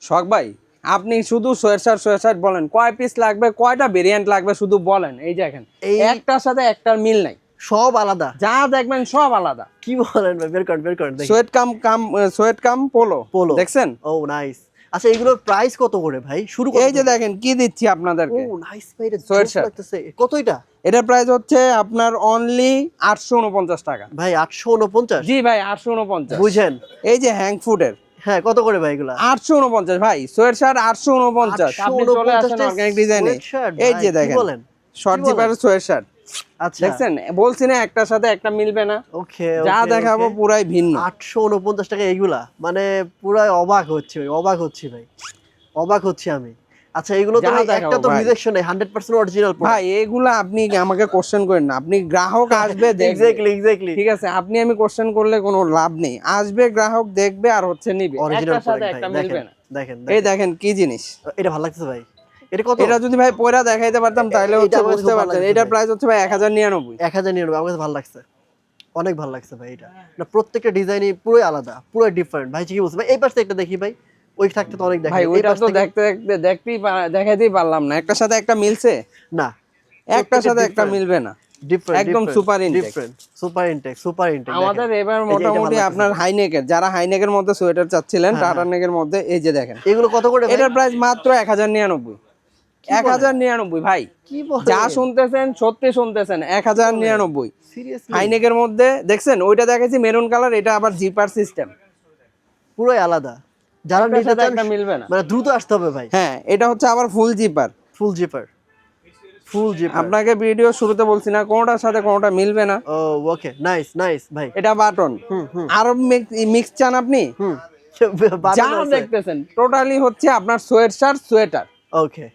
শখ ভাই, আপনি শুধু সোয়েটার বলেন, কয় পিস লাগবে, কয়টা ভেরিয়েন্ট লাগবে শুধু বলেন। এই দেখেন একটার সাথে একটার মিল নাই, সব আলাদা, যা দেখবেন সব আলাদা। কি বলেন ভাই? বের করেন দেখি। সোয়েট কাম পোলো দেখছেন? ও নাইস। আচ্ছা এগুলোর প্রাইস কত করে ভাই? শুরু কত? এই যে দেখেন কি দিচ্ছি আপনাদেরকে। ও নাইস ভাই, এটা সোয়েট জোস শার্ট। লাগতেছে। কত এটা? এটার প্রাইস হচ্ছে আপনার অনলি 849 টাকা। ভাই 849? জি ভাই 849। বুঝেন, এই যে হ্যাং ফুডের হ্যাঁ কত করে ভাই এগুলা? 849 ভাই, সোয়েট শার্ট 849। আপনি চলে আসেন অর্গানিক ডিজাইনে। এই যে দেখেন শর্ট জিপারের সোয়েট শার্ট। আচ্ছা দেখছেন, বলছি না একটার সাথে একটা মিলবে না। ওকে, যা দেখাবো পুরাই ভিন্ন। 849 টাকা এগুলা, মানে পুরাই অবাক হচ্ছে ভাই, অবাক হচ্ছি আমি। আচ্ছা এগুলো তো ভাই একটা তো রিজেকশন নেই, 100% অরিজিনাল ভাই। এগুলা আপনি আমাকে কোশ্চেন করেন না, আপনি গ্রাহক আসবে দেখবে। এক্স্যাক্টলি ঠিক আছে, আপনি আমি কোশ্চেন করলে কোনো লাভ নেই। আসবে গ্রাহক দেখবে আর হচ্ছে নিবে, একটার সাথে একটা মিলবে না। দেখেন এই দেখেন কি জিনিস, এটা ভালো লাগতেছে ভাই। এটা কত? এটা যদি ভাই পয়রা দেখাইতে পারতাম তাহলে হচ্ছে বুঝতে পারতেন। এটার প্রাইস হচ্ছে ভাই 1099। 1099। আমার কাছে ভালো লাগছে, অনেক ভালো লাগছে ভাই। এটা না প্রত্যেকটা ডিজাইনই পুরোই আলাদা, পুরোই ডিফারেন্ট ভাই। ঠিকই বলছেন ভাই। এই পাশে একটা দেখি ভাই, ওই থাকতে তো অনেক দেখা ভাই। ওইটা তো দেখাইতেই পারলাম না, একটার সাথে একটা মিলছে না, একটার সাথে একটা মিলবে না। ডিফারেন্ট, একদম সুপার ইনটেক। Super intact. আমাদের এবার মোটামুটি আপনার হাইনেকের, যারা হাইনেকের মধ্যে সোয়েটার চাচ্ছিলেন, টাটা নেকের মধ্যে, এই যে দেখেন এগুলো কত করে? এটার প্রাইস মাত্র 1099। 1099 ভাই, যা শুনতেছেন সত্যি শুনতেছেন, 1099। সিরিয়াসলি হাইনেকের মধ্যে দেখছেন, ওইটা দেখাইছি মেরুন কালার, এটা আবার জিপার সিস্টেম, পুরোই আলাদা। যারা নিতে চান মিলবে না, মানে দ্রুত আসতে হবে ভাই। হ্যাঁ এটা হচ্ছে আবার ফুল জিপার। আপনাকে ভিডিও শুরুতে বলছি না, কোনটার সাথে কোনটা মিলবে না। ও ওকে, নাইস ভাই। এটা বাটন। আরো মিক্স চান আপনি? যা দেখতেছেন টোটালি হচ্ছে আপনার সোয়েটার। ওকে।